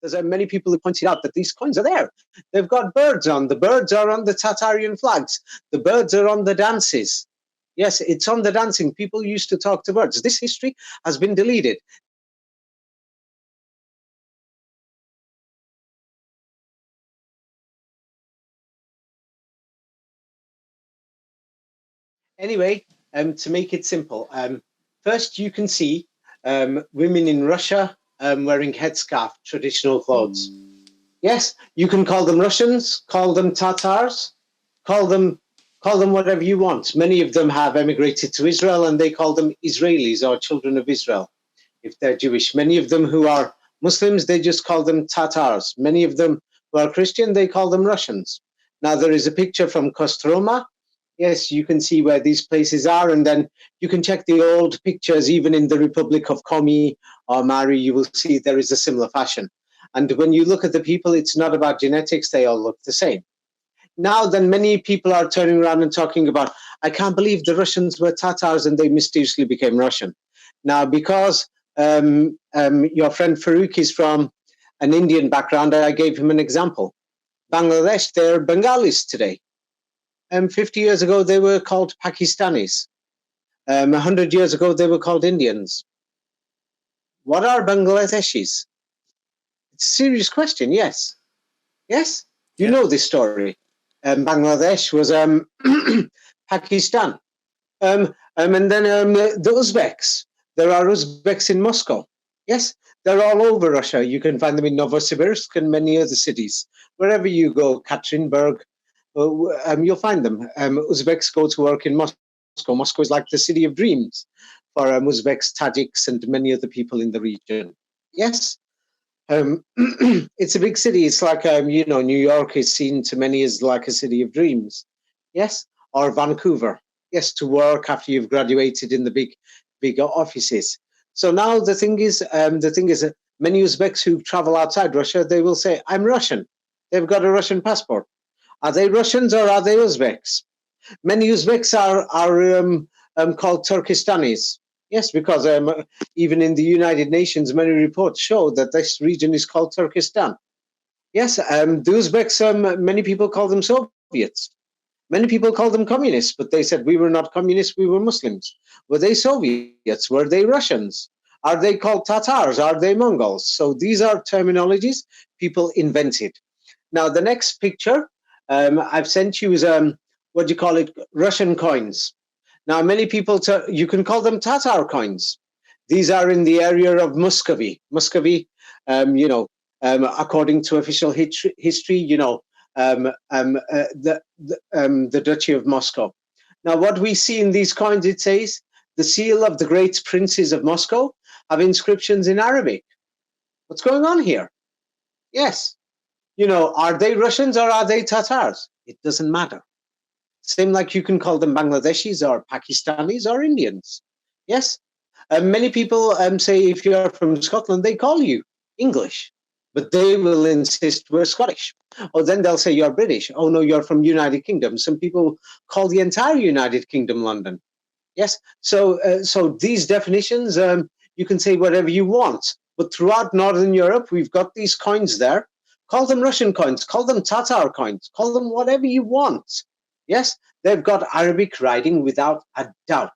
There's many people who pointed out that these coins are there. They've got birds on. The birds are on the Tatarian flags. The birds are on the dances. Yes, it's on the dancing. People used to talk to birds. This history has been deleted. Anyway, to make it simple, first you can see women in Russia wearing headscarf, traditional clothes. Yes, you can call them Russians, call them Tatars, call them whatever you want. Many of them have emigrated to Israel, and they call them Israelis or children of Israel, if they're Jewish. Many of them who are Muslims, they just call them Tatars. Many of them who are Christian, they call them Russians. Now, there is a picture from Kostroma. Yes, you can see where these places are, and then you can check the old pictures, even in the Republic of Komi or Mari, you will see there is a similar fashion. And when you look at the people, it's not about genetics, they all look the same. Now, then many people are turning around and talking about, I can't believe the Russians were Tatars and they mysteriously became Russian. Now, because your friend Farouk is from an Indian background, I gave him an example. Bangladesh, they're Bengalis today. 50 years ago, they were called Pakistanis. 100 years ago, they were called Indians. What are Bangladeshis? It's a serious question, yes. Yes? You know this story. Bangladesh was Pakistan. And then the Uzbeks. There are Uzbeks in Moscow. Yes? They're all over Russia. You can find them in Novosibirsk and many other cities. Wherever you go, Katerinburg, you'll find them. Uzbeks go to work in Moscow. Moscow is like the city of dreams for Uzbeks, Tajiks, and many other people in the region. Yes, it's a big city. It's like, New York is seen to many as like a city of dreams. Yes, or Vancouver. Yes, to work after you've graduated in the big offices. So now the thing is, many Uzbeks who travel outside Russia, they will say, I'm Russian. They've got a Russian passport. Are they Russians or are they Uzbeks? Many Uzbeks are called Turkistanis. Yes, because even in the United Nations, many reports show that this region is called Turkestan. Yes, the Uzbeks, many people call them Soviets. Many people call them communists, but they said we were not communists, we were Muslims. Were they Soviets? Were they Russians? Are they called Tatars? Are they Mongols? So these are terminologies people invented. Now, the next picture I've sent you is, what do you call it, Russian coins. Now, many people, you can call them Tatar coins. These are in the area of Muscovy. Muscovy, according to official history, the Duchy of Moscow. Now, what we see in these coins, it says, the seal of the great princes of Moscow have inscriptions in Arabic. What's going on here? Yes. Are they Russians or are they Tatars? It doesn't matter. Same like you can call them Bangladeshis or Pakistanis or Indians. Yes. Many people say if you're from Scotland, they call you English, but they will insist we're Scottish. Or then they'll say you're British. Oh no, you're from United Kingdom. Some people call the entire United Kingdom London. Yes. So these definitions, you can say whatever you want. But throughout Northern Europe, we've got these coins there. Call them Russian coins, call them Tatar coins, call them whatever you want. Yes, they've got Arabic writing without a doubt.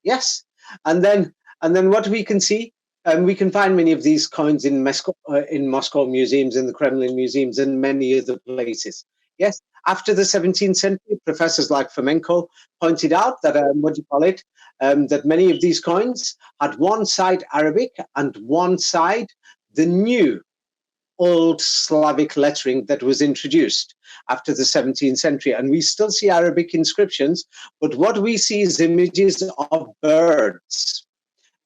Yes, and then what we can see, we can find many of these coins in Moscow museums, in the Kremlin museums, and many other places. Yes, after the 17th century, professors like Fomenko pointed out that that many of these coins had one side Arabic and one side the new old Slavic lettering that was introduced after the 17th century. And we still see Arabic inscriptions, but what we see is images of birds.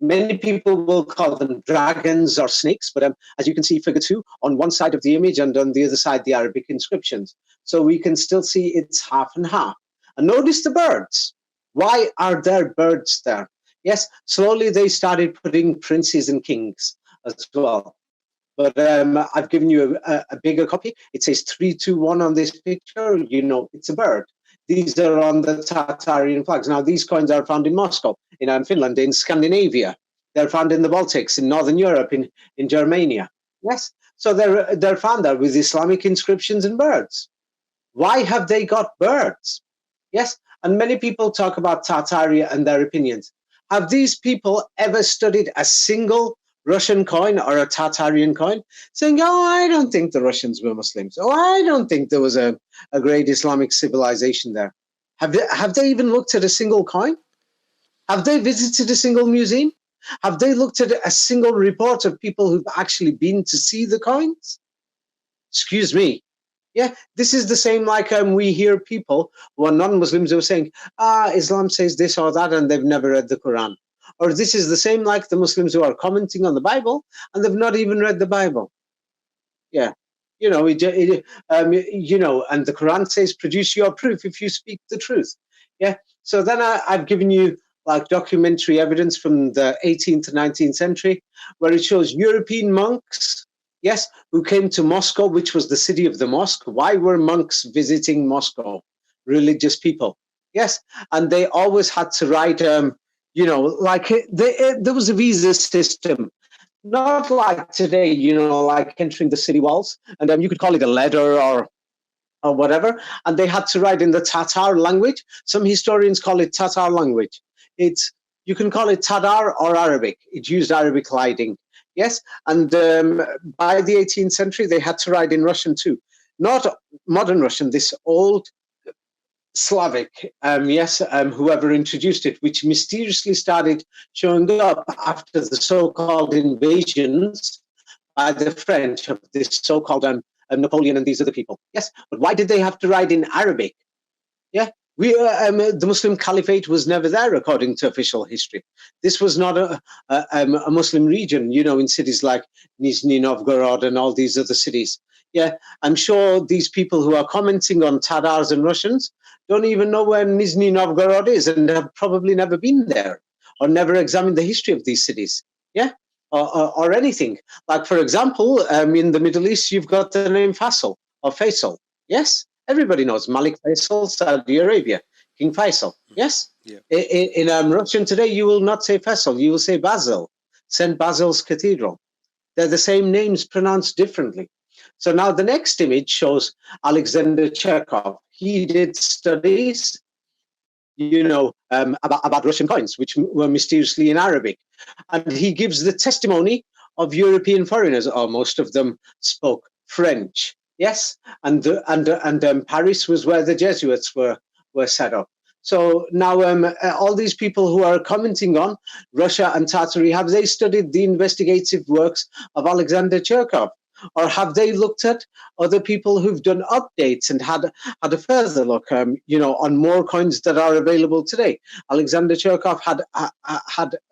Many people will call them dragons or snakes, but as you can see, figure 2, on one side of the image and on the other side, the Arabic inscriptions. So we can still see it's half and half. And notice the birds. Why are there birds there? Yes, slowly they started putting princes and kings as well. But I've given you a bigger copy. It says 321 on this picture. It's a bird. These are on the Tatarian flags. Now, these coins are found in Moscow, in Finland, in Scandinavia. They're found in the Baltics, in Northern Europe, in Germania. Yes. So they're found there with Islamic inscriptions and birds. Why have they got birds? Yes, and many people talk about Tartaria and their opinions. Have these people ever studied a single Russian coin or a Tartarian coin, saying, "Oh, I don't think the Russians were Muslims. Oh, I don't think there was a great Islamic civilization there." Have they even looked at a single coin? Have they visited a single museum? Have they looked at a single report of people who've actually been to see the coins? Excuse me. Yeah, this is the same like we hear people who are non-Muslims who are saying, Islam says this or that, and they've never read the Quran. Or this is the same like the Muslims who are commenting on the Bible, and they've not even read the Bible. Yeah, you know, and the Quran says, produce your proof if you speak the truth. Yeah, so then I've given you like documentary evidence from the 18th and 19th century, where it shows European monks, yes, who came to Moscow, which was the city of the mosque. Why were monks visiting Moscow? Religious people, yes, and they always had to write, there was a visa system. Not like today, like entering the city walls, and you could call it a letter or whatever, and they had to write in the Tatar language. Some historians call it Tatar language. You can call it Tatar or Arabic. It used Arabic writing, yes. And by the 18th century, they had to write in Russian too, not modern Russian. This old Slavic, whoever introduced it, which mysteriously started showing up after the so-called invasions by the French of this so-called Napoleon and these other people. Yes, but why did they have to write in Arabic? Yeah, the Muslim Caliphate was never there, according to official history. This was not a Muslim region, in cities like Nizhny Novgorod and all these other cities. Yeah, I'm sure these people who are commenting on Tatars and Russians don't even know where Nizhny Novgorod is and have probably never been there or never examined the history of these cities. Yeah, or anything. Like, for example, in the Middle East, you've got the name Faisal or Faisal. Yes, everybody knows Malik Faisal, Saudi Arabia, King Faisal. Yes, yeah. In Russian today, you will not say Faisal, you will say Basil, St. Basil's Cathedral. They're the same names pronounced differently. So now the next image shows Alexander Chekhov. He did studies, about Russian coins, which were mysteriously in Arabic. And he gives the testimony of European foreigners, or most of them spoke French. Yes, and Paris was where the Jesuits were set up. So now all these people who are commenting on Russia and Tartary, have they studied the investigative works of Alexander Chekhov? Or have they looked at other people who've done updates and had a further look, on more coins that are available today? Alexander Chekhov had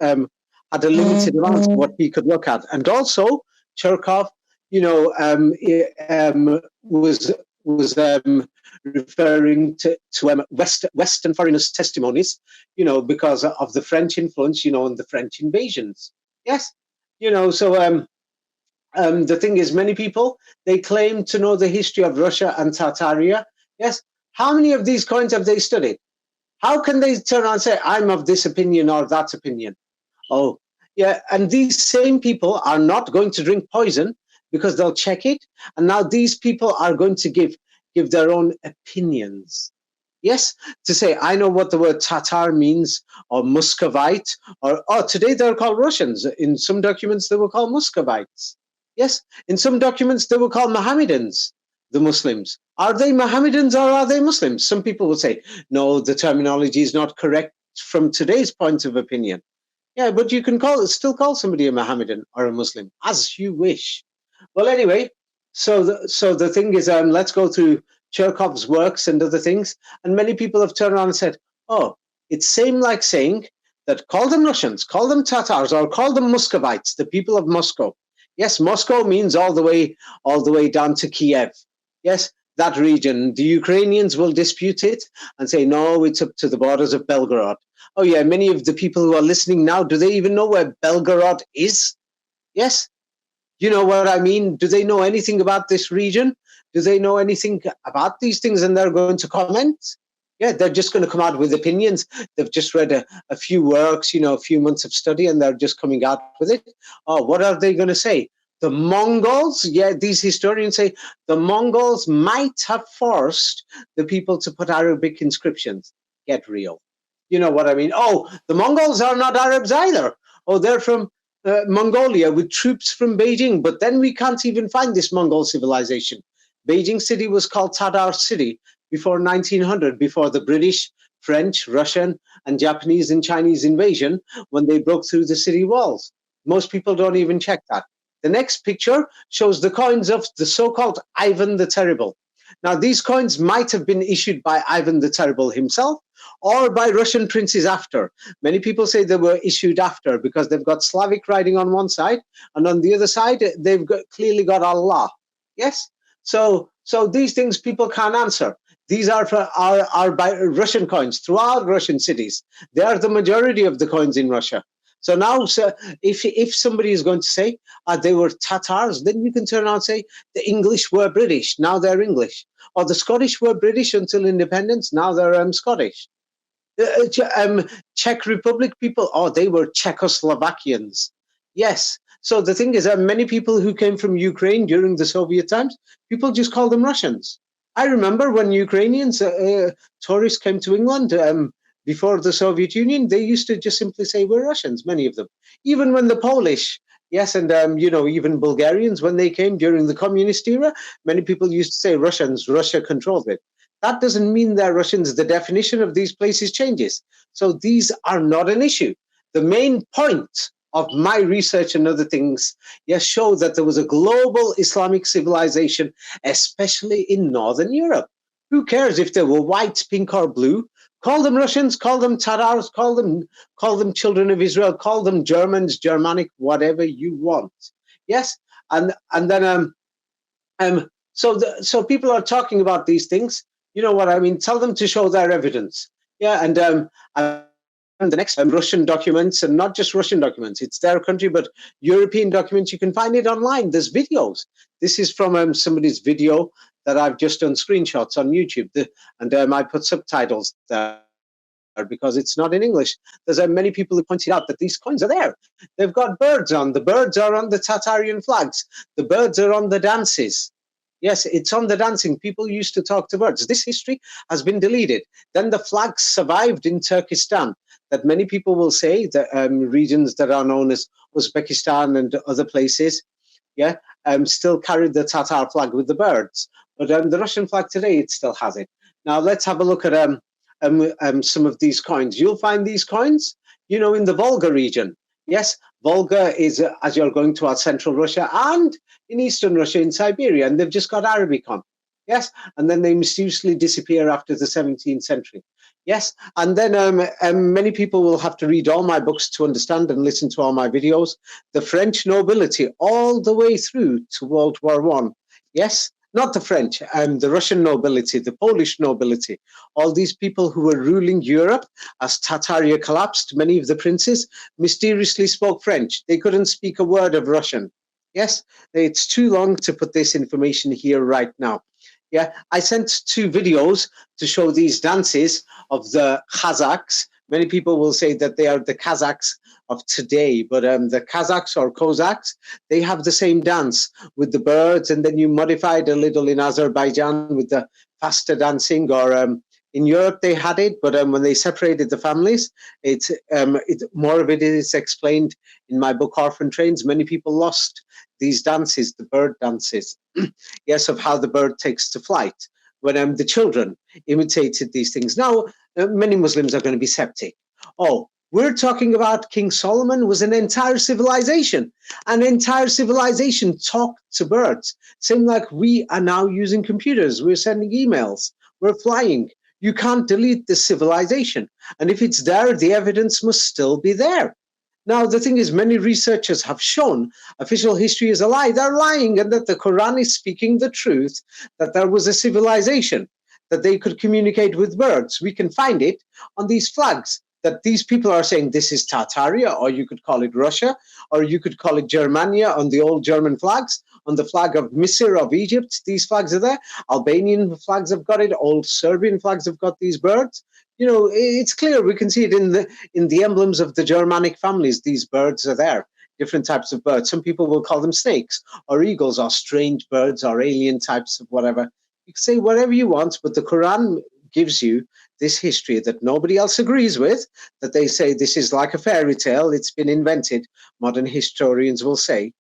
a limited amount of what he could look at, and also Chekhov, was referring to Western foreigners' testimonies, because of the French influence, and the French invasions. Yes, so. The thing is, many people, they claim to know the history of Russia and Tartaria. Yes. How many of these coins have they studied? How can they turn around and say, I'm of this opinion or that opinion? Oh, yeah. And these same people are not going to drink poison because they'll check it. And now these people are going to give their own opinions. Yes, to say, I know what the word Tatar means, or Muscovite, or today they're called Russians. In some documents, they were called Muscovites. Yes, in some documents, they were called Mohammedans, the Muslims. Are they Mohammedans or are they Muslims? Some people will say, no, the terminology is not correct from today's point of opinion. Yeah, but you can still call somebody a Mohammedan or a Muslim, as you wish. Well, anyway, so the thing is, let's go through Cherkov's works and other things. And many people have turned around and said, oh, it's same like saying that call them Russians, call them Tatars, or call them Muscovites, the people of Moscow. Yes, Moscow means all the way down to Kiev. Yes, that region. The Ukrainians will dispute it and say, no, it's up to the borders of Belgorod. Oh, yeah, many of the people who are listening now, do they even know where Belgorod is? Yes, you know what I mean? Do they know anything about this region? Do they know anything about these things and they're going to comment? Yeah, they're just going to come out with opinions. They've just read a few works, a few months of study, and they're just coming out with it. Oh, what are they going to say? The Mongols, yeah, these historians say the Mongols might have forced the people to put Arabic inscriptions. Get real. You know what I mean? Oh, the Mongols are not Arabs either. Oh, they're from Mongolia with troops from Beijing. But then we can't even find this Mongol civilization. Beijing city was called Tatar city before 1900, before the British, French, Russian, and Japanese and Chinese invasion when they broke through the city walls. Most people don't even check that. The next picture shows the coins of the so-called Ivan the Terrible. Now, these coins might have been issued by Ivan the Terrible himself or by Russian princes after. Many people say they were issued after because they've got Slavic writing on one side, and on the other side, they've clearly got Allah. Yes? So these things people can't answer. These are by Russian coins throughout Russian cities. They are the majority of the coins in Russia. So now, if somebody is going to say they were Tatars, then you can turn around and say the English were British, now they're English. Or the Scottish were British until independence, now they're Scottish. Czech Republic people, they were Czechoslovakians. Yes. So the thing is, many people who came from Ukraine during the Soviet times, people just call them Russians. I remember when Ukrainians, tourists came to England, before the Soviet Union, they used to just simply say we're Russians, many of them. Even when the Polish, yes, and even Bulgarians, when they came during the communist era, many people used to say Russians, Russia controls it. That doesn't mean they're Russians. The definition of these places changes. So these are not an issue. The main point of my research and other things, yes, show that there was a global Islamic civilization, especially in Northern Europe. Who cares if they were white, pink, or blue? Call them Russians, call them Tatars, call them children of Israel, call them Germans, Germanic, whatever you want. Yes, and then so people are talking about these things. You know what I mean? Tell them to show their evidence. Yeah, and the next Russian documents, and not just Russian documents, it's their country, but European documents. You can find it online. There's videos. This is from somebody's video that I've just done screenshots on YouTube, and I put subtitles there because it's not in English. There's many people who pointed out that these coins are there. They've got birds on. The birds are on the Tatarian flags. The birds are on the dances. Yes, it's on the dancing. People used to talk to birds. This history has been deleted. Then the flags survived in Turkestan. That many people will say that regions that are known as Uzbekistan and other places, yeah, still carried the Tatar flag with the birds. But the Russian flag today, it still has it. Now let's have a look at some of these coins. You'll find these coins, in the Volga region. Yes, Volga is as you're going towards central Russia and in eastern Russia, in Siberia, and they've just got Arabic on. Yes, and then they mysteriously disappear after the 17th century. Yes, and then many people will have to read all my books to understand and listen to all my videos. The French nobility all the way through to World War I. Yes, not the French, the Russian nobility, the Polish nobility, all these people who were ruling Europe as Tataria collapsed, many of the princes mysteriously spoke French. They couldn't speak a word of Russian. Yes, it's too long to put this information here right now. Yeah, I sent 2 videos to show these dances of the Kazakhs. Many people will say that they are the Kazakhs of today, but the Kazakhs or Cossacks, they have the same dance with the birds, and then you modify it a little in Azerbaijan with the faster dancing, or in Europe they had it, but when they separated the families, more of it is explained in my book Orphan Trains. Many people lost these dances, the bird dances, yes, of how the bird takes to flight, when the children imitated these things. Now, many Muslims are going to be septic. Oh, we're talking about King Solomon was an entire civilization. An entire civilization talked to birds. Same like we are now using computers. We're sending emails. We're flying. You can't delete this civilization. And if it's there, the evidence must still be there. Now, the thing is, many researchers have shown official history is a lie. They're lying, and that the Quran is speaking the truth, that there was a civilization, that they could communicate with birds. We can find it on these flags, that these people are saying this is Tartaria, or you could call it Russia, or you could call it Germania on the old German flags, on the flag of Misr of Egypt. These flags are there. Albanian flags have got it. Old Serbian flags have got these birds. It's clear. We can see it in the emblems of the Germanic families. These birds are there. different types of birds. Some people will call them snakes or eagles or strange birds or alien types of whatever. You can say whatever you want, but the Quran gives you this history that nobody else agrees with, that they say this is like a fairy tale, it's been invented, modern historians will say.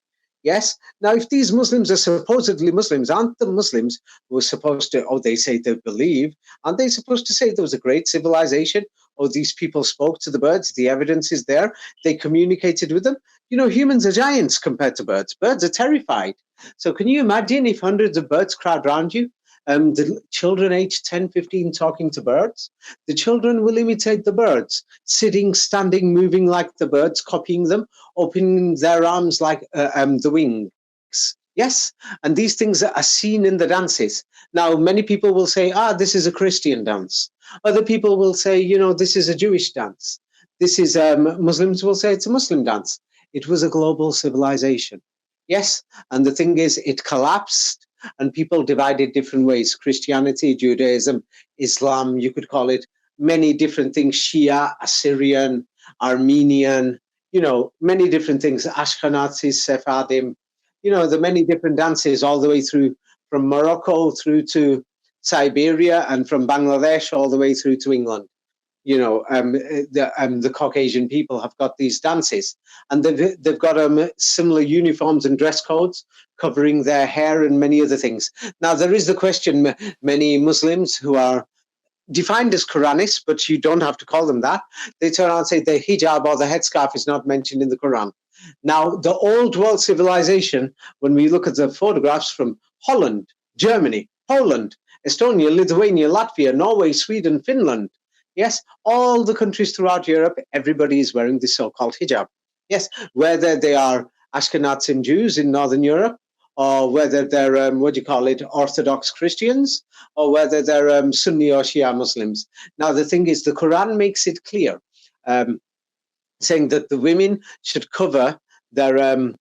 Yes. Now, if these Muslims are supposedly Muslims, aren't the Muslims who are supposed to, oh, they say they believe, aren't they supposed to say there was a great civilization? Oh, these people spoke to the birds, the evidence is there, they communicated with them. You know, humans are giants compared to birds. Birds are terrified. So can you imagine if hundreds of birds crowd around you? The children aged 10, 15 talking to birds, the children will imitate the birds, sitting, standing, moving like the birds, copying them, opening their arms like the wings. Yes, and these things are seen in the dances. Now, many people will say, this is a Christian dance. Other people will say, you know, this is a Jewish dance. This is, Muslims will say it's a Muslim dance. It was a global civilization. Yes, and the thing is, it collapsed and people divided different ways. Christianity, Judaism, Islam, you could call it many different things. Shia, Assyrian, Armenian, you know, many different things. Ashkenazis, Sephardim, you know, the many different dances all the way through from Morocco through to Siberia and from Bangladesh all the way through to England. You know, the Caucasian people have got these dances, and they've got similar uniforms and dress codes covering their hair and many other things. Now, there is the question, many Muslims who are defined as Quranists, but you don't have to call them that, they turn around and say the hijab or the headscarf is not mentioned in the Quran. Now, the old world civilization, when we look at the photographs from Holland, Germany, Poland, Estonia, Lithuania, Latvia, Norway, Sweden, Finland, yes, all the countries throughout Europe, everybody is wearing the so-called hijab. Yes, whether they are Ashkenazim Jews in Northern Europe, or whether they're, Orthodox Christians, or whether they're Sunni or Shia Muslims. Now, the thing is, the Quran makes it clear, saying that the women should cover their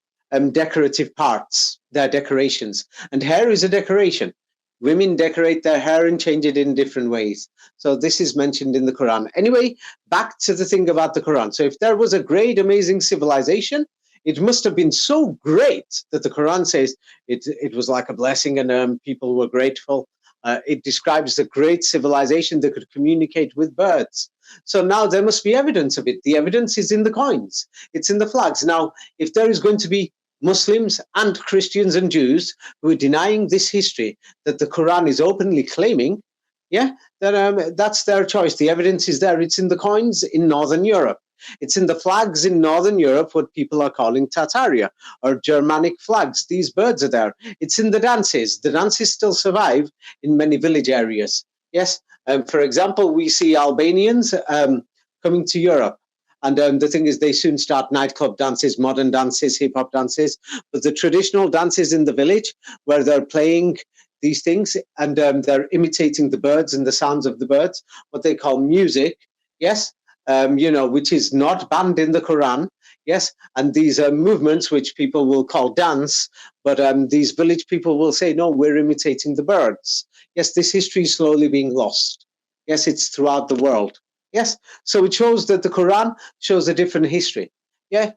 decorative parts, their decorations. And hair is a decoration. Women decorate their hair and change it in different ways. So this is mentioned in the Quran. Anyway, back to the thing about the Quran. So if there was a great, amazing civilization, it must have been so great that the Quran says it was like a blessing and people were grateful. It describes the great civilization that could communicate with birds. So now there must be evidence of it. The evidence is in the coins. It's in the flags. Now, if there is going to be Muslims and Christians and Jews who are denying this history that the Quran is openly claiming, yeah, then that's their choice. The evidence is there. It's in the coins in Northern Europe. It's in the flags in Northern Europe, what people are calling Tartaria or Germanic flags. These birds are there. It's in the dances. The dances still survive in many village areas. Yes. For example, we see Albanians coming to Europe. And the thing is, they soon start nightclub dances, modern dances, hip-hop dances. But the traditional dances in the village where they're playing these things and they're imitating the birds and the sounds of the birds, what they call music, yes, which is not banned in the Quran, yes. And these movements, which people will call dance, but these village people will say, no, we're imitating the birds. Yes, this history is slowly being lost. Yes, it's throughout the world. Yes, so it shows that the Quran shows a different history. Yeah,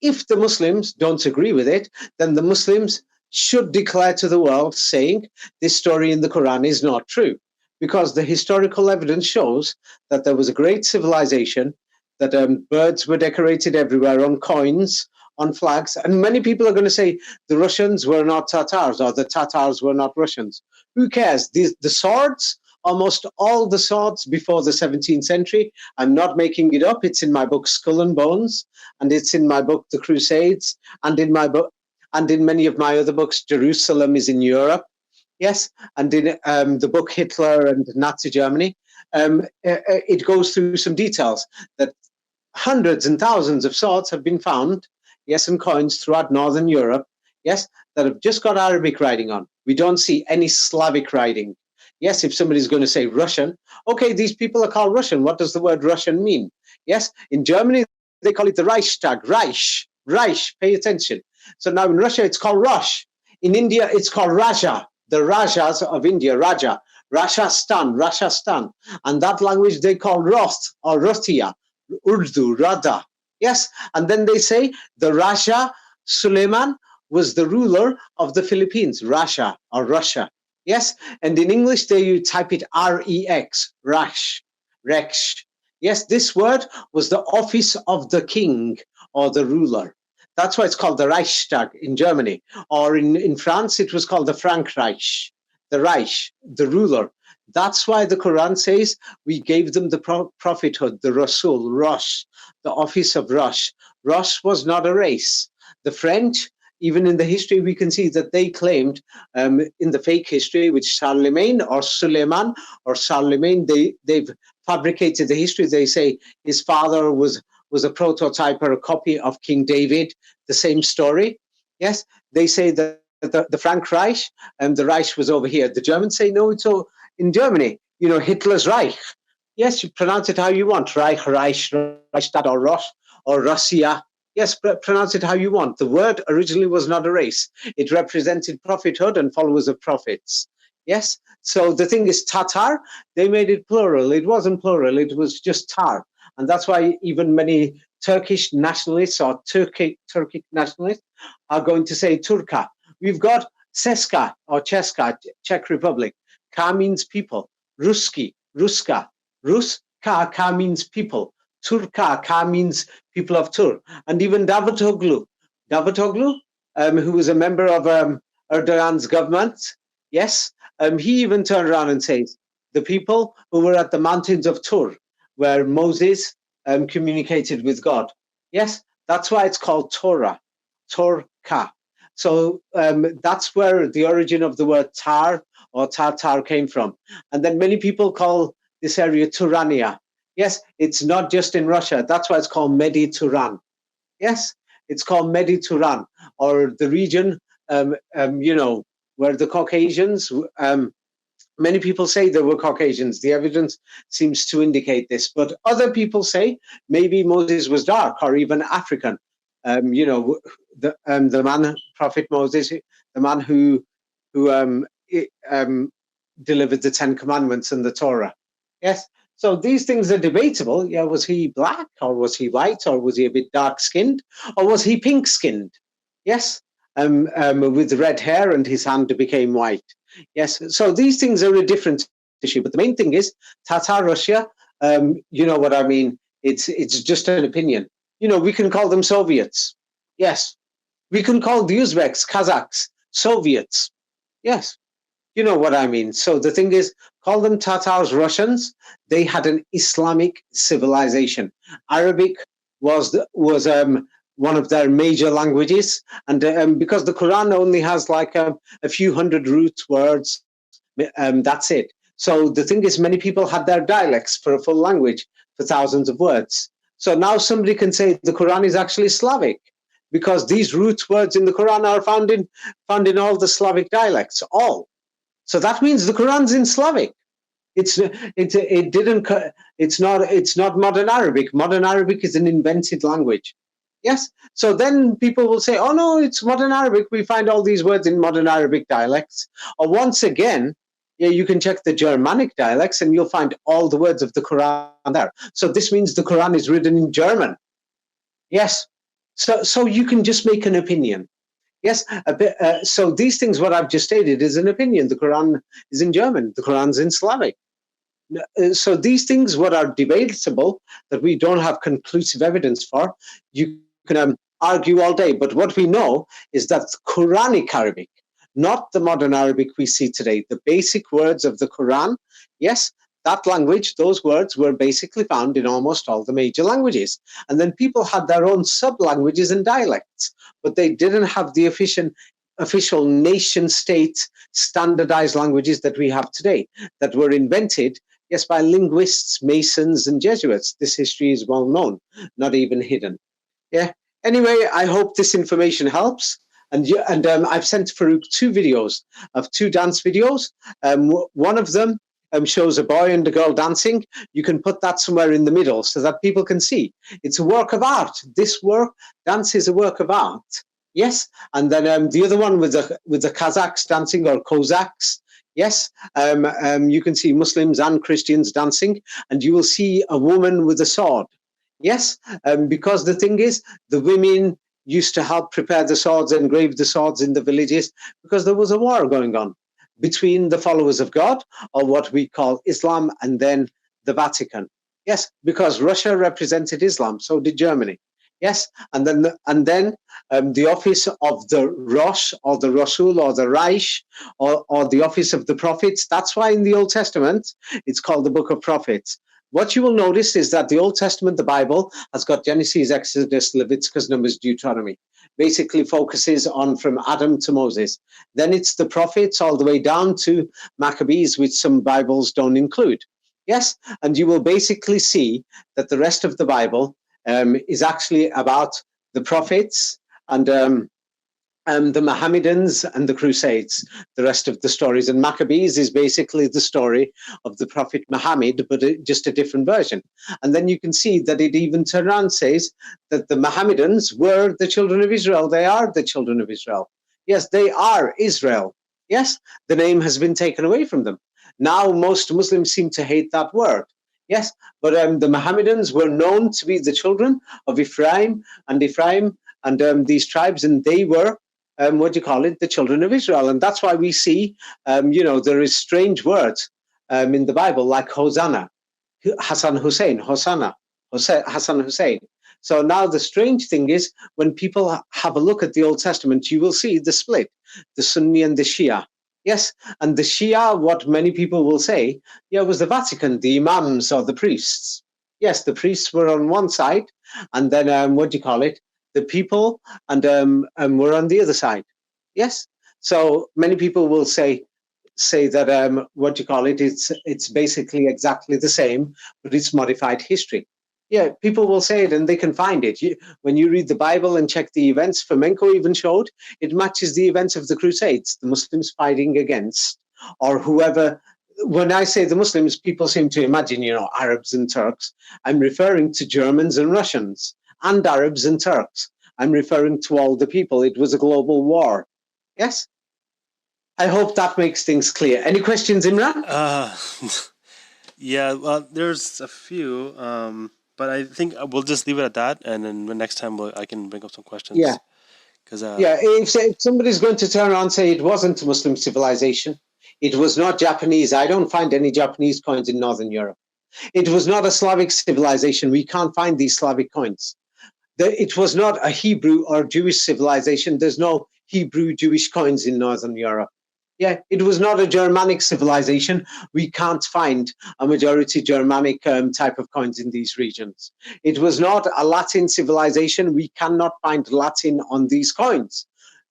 if the Muslims don't agree with it, then the Muslims should declare to the world saying this story in the Quran is not true, because the historical evidence shows that there was a great civilization, that birds were decorated everywhere on coins, on flags, and many people are going to say the Russians were not Tatars or the Tatars were not Russians. Who cares? The swords, almost all the swords before the 17th century, I'm not making it up, it's in my book Skull and Bones, and it's in my book The Crusades, and in my book, and in many of my other books, Jerusalem is in Europe, yes, and in the book Hitler and Nazi Germany, it goes through some details that hundreds and thousands of swords have been found, yes, and coins throughout Northern Europe, yes, that have just got Arabic writing on. We don't see any Slavic writing. Yes, if somebody's going to say Russian, okay, these people are called Russian. What does the word Russian mean? Yes, in Germany, they call it the Reichstag, Reich, pay attention. So now in Russia, it's called Rosh. In India, it's called Raja, the Rajas of India, Raja, Rashastan. And that language they call Roth or Rothia, Urdu, Rada. Yes, and then they say the Raja Suleiman was the ruler of the Philippines, Russia or Russia. Yes, and in English there you type it R-E-X, Rash, Rex. Yes, this word was the office of the king or the ruler. That's why it's called the Reichstag in Germany. Or in France, it was called the Frankreich, the Reich, the ruler. That's why the Quran says we gave them the prophethood, the Rasul, Rosh, the office of Rosh. Rosh was not a race. The French, even in the history, we can see that they claimed in the fake history, which Charlemagne or Suleiman or Charlemagne, they've fabricated the history. They say his father was a prototype or a copy of King David, the same story. Yes, they say that the Frank Reich and the Reich was over here. The Germans say, no, it's in Germany, Hitler's Reich. Yes, you pronounce it how you want, Reich, Reichstag, or Rosh, or Russia. Yes, pronounce it how you want. The word originally was not a race. It represented prophethood and followers of prophets. Yes, so the thing is Tatar, they made it plural. It wasn't plural, it was just Tar. And that's why even many Turkish nationalists or Turkic nationalists are going to say Turka. We've got Seska or Cheska, Czech Republic. Ka means people. Ruski, Ruska. Rus, Ka means people. Turka, Ka means people of Tur. And even Davutoglu, who was a member of Erdogan's government, yes, he even turned around and says, the people who were at the mountains of Tur, where Moses communicated with God. Yes, that's why it's called Torah, Torka. So that's where the origin of the word Tar or Tartar came from. And then many people call this area Turania. Yes, it's not just in Russia. That's why it's called Mediterranean. Yes, it's called Mediterranean, or the region, where the Caucasians, many people say there were Caucasians. The evidence seems to indicate this, but other people say maybe Moses was dark or even African. The man, Prophet Moses, the man who delivered the Ten Commandments and the Torah. Yes, so these things are debatable. Yeah, was he black or was he white or was he a bit dark-skinned or was he pink-skinned? Yes, with red hair and his hand became white. Yes, so these things are a different issue. But the main thing is Tatar Russia. You know what I mean? It's just an opinion. We can call them Soviets. Yes, we can call the Uzbeks, Kazakhs, Soviets. Yes, you know what I mean. So the thing is, call them Tatars, Russians. They had an Islamic civilization. Arabic was one of their major languages, and because the Quran only has like a few hundred root words, that's it. So the thing is, many people had their dialects for a full language for thousands of words. So now somebody can say the Quran is actually Slavic, because these root words in the Quran are found in all the Slavic dialects, all. So that means the Quran's in Slavic. It's not modern Arabic. Modern Arabic is an invented language. Yes. So then people will say, oh no, it's modern Arabic. We find all these words in modern Arabic dialects. Or once again, yeah, you can check the Germanic dialects and you'll find all the words of the Quran there. So this means the Quran is written in German. Yes. So you can just make an opinion. Yes. So these things, what I've just stated, is an opinion. The Quran is in German. The Quran's in Slavic. So these things, what are debatable, that we don't have conclusive evidence for, you can argue all day. But what we know is that Quranic Arabic, not the modern Arabic we see today, the basic words of the Quran, yes, that language, those words were basically found in almost all the major languages. And then people had their own sub-languages and dialects, but they didn't have the official nation-state standardized languages that we have today, that were invented, yes, by linguists, Masons, and Jesuits. This history is well known, not even hidden. Yeah. Anyway, I hope this information helps. And I've sent Farouk two videos of two dance videos. One of them shows a boy and a girl dancing. You can put that somewhere in the middle so that people can see. It's a work of art. Dance is a work of art. Yes. And then the other one with the Kazakhs dancing, or Cossacks. Yes. You can see Muslims and Christians dancing, and you will see a woman with a sword. Yes, because the thing is, the women used to help prepare the swords, engrave the swords in the villages, because there was a war going on between the followers of God, or what we call Islam, and then the Vatican. Yes, because Russia represented Islam, so did Germany. Yes, and then the office of the Rosh or the Rasul or the Reich or the office of the prophets. That's why in the Old Testament it's called the Book of Prophets. What you will notice is that the Old Testament, the Bible, has got Genesis, Exodus, Leviticus, Numbers, Deuteronomy. Basically focuses on from Adam to Moses. Then it's the prophets all the way down to Maccabees, which some Bibles don't include. Yes, and you will basically see that the rest of the Bible is actually about the prophets and the Mohammedans and the Crusades, the rest of the stories. And Maccabees is basically the story of the Prophet Muhammad, but just a different version. And then you can see that it even turns around and says that the Mohammedans were the children of Israel. They are the children of Israel. Yes, they are Israel. Yes, the name has been taken away from them. Now most Muslims seem to hate that word. Yes, but the Mohammedans were known to be the children of Ephraim and these tribes, and they were the children of Israel. And that's why we see, there is strange words in the Bible like Hosanna, Hassan Hussein, Hosanna, Hassan Hussein. So now the strange thing is when people have a look at the Old Testament, you will see the split, the Sunni and the Shia. Yes, and the Shia, what many people will say, was the Vatican, the imams or the priests. Yes, the priests were on one side, and then the people and we're on the other side. Yes. So many people will say that it's basically exactly the same, but it's modified history. Yeah, people will say it and they can find it. When you read the Bible and check the events, Fomenko even showed it matches the events of the Crusades, the Muslims fighting against, or whoever. When I say the Muslims, people seem to imagine, Arabs and Turks. I'm referring to Germans and Russians and Arabs and Turks. I'm referring to all the people. It was a global war. Yes? I hope that makes things clear. Any questions, Imran? Yeah, well, there's a few, but I think we'll just leave it at that, and then the next time I can bring up some questions. Yeah. If somebody's going to turn around and say it wasn't a Muslim civilization, it was not Japanese. I don't find any Japanese coins in Northern Europe. It was not a Slavic civilization. We can't find these Slavic coins. It was not a Hebrew or Jewish civilization. There's no Hebrew Jewish coins in Northern Europe. Yeah, it was not a Germanic civilization. We can't find a majority Germanic type of coins in these regions. It was not a Latin civilization. We cannot find Latin on these coins.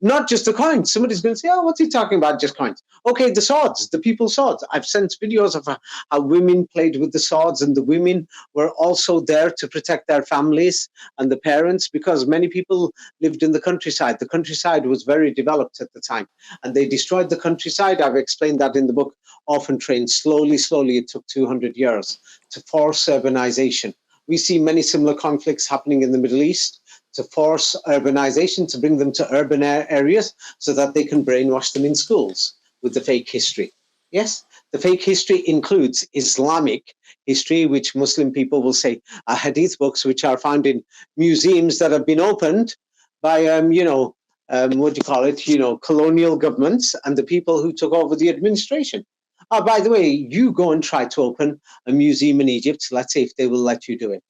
Not just the coins. Somebody's going to say, oh, what's he talking about? Just coins. Okay, the swords, the people's swords. I've sent videos of how women played with the swords, and the women were also there to protect their families and the parents, because many people lived in the countryside. The countryside was very developed at the time, and they destroyed the countryside. I've explained that in the book Orphan Train. Slowly, it took 200 years to force urbanization. We see many similar conflicts happening in the Middle East, to force urbanization, to bring them to urban areas so that they can brainwash them in schools with the fake history. Yes, the fake history includes Islamic history, which Muslim people will say are hadith books, which are found in museums that have been opened by, colonial governments and the people who took over the administration. Oh, by the way, you go and try to open a museum in Egypt. Let's see if they will let you do it.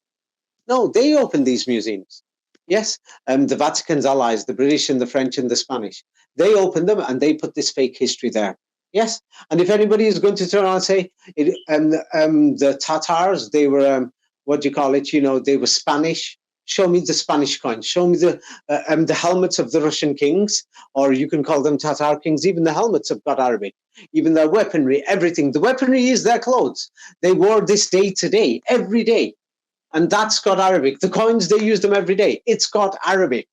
No, they open these museums. Yes, the Vatican's allies, the British and the French and the Spanish, they opened them and they put this fake history there. Yes, and if anybody is going to turn around and say the Tatars, they were they were Spanish. Show me the Spanish coins. Show me the helmets of the Russian kings, or you can call them Tatar kings. Even the helmets have got Arabic. Even their weaponry, everything. The weaponry is their clothes. They wore this day to day, every day. And that's got Arabic. The coins, they use them every day. It's got Arabic.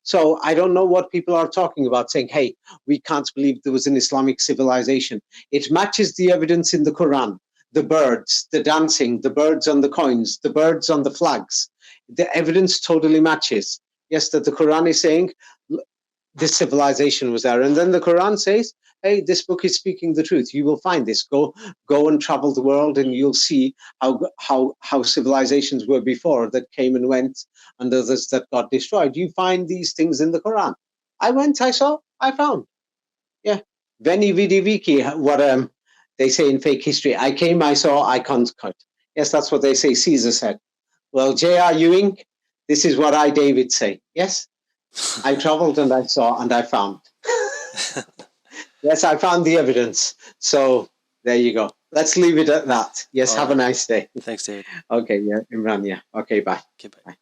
So I don't know what people are talking about, saying, hey, we can't believe there was an Islamic civilization. It matches the evidence in the Quran, the birds, the dancing, the birds on the coins, the birds on the flags. The evidence totally matches. Yes, that the Quran is saying this civilization was there. And then the Quran says hey, this book is speaking the truth. You will find this. Go and travel the world, and you'll see how civilizations were before that came and went, and others that got destroyed. You find these things in the Quran. I went, I saw, I found. Yeah. Veni vidi vici, what they say in fake history. I came, I saw, I conquered. Yes, that's what they say Caesar said. Well, J.R. Ewing, this is what I, David, say. Yes, I traveled and I saw and I found. Yes, I found the evidence. So there you go. Let's leave it at that. Yes, All have a right. nice day. Thanks, David. Okay, yeah, Imran, yeah. Okay, bye. Okay, bye. Bye.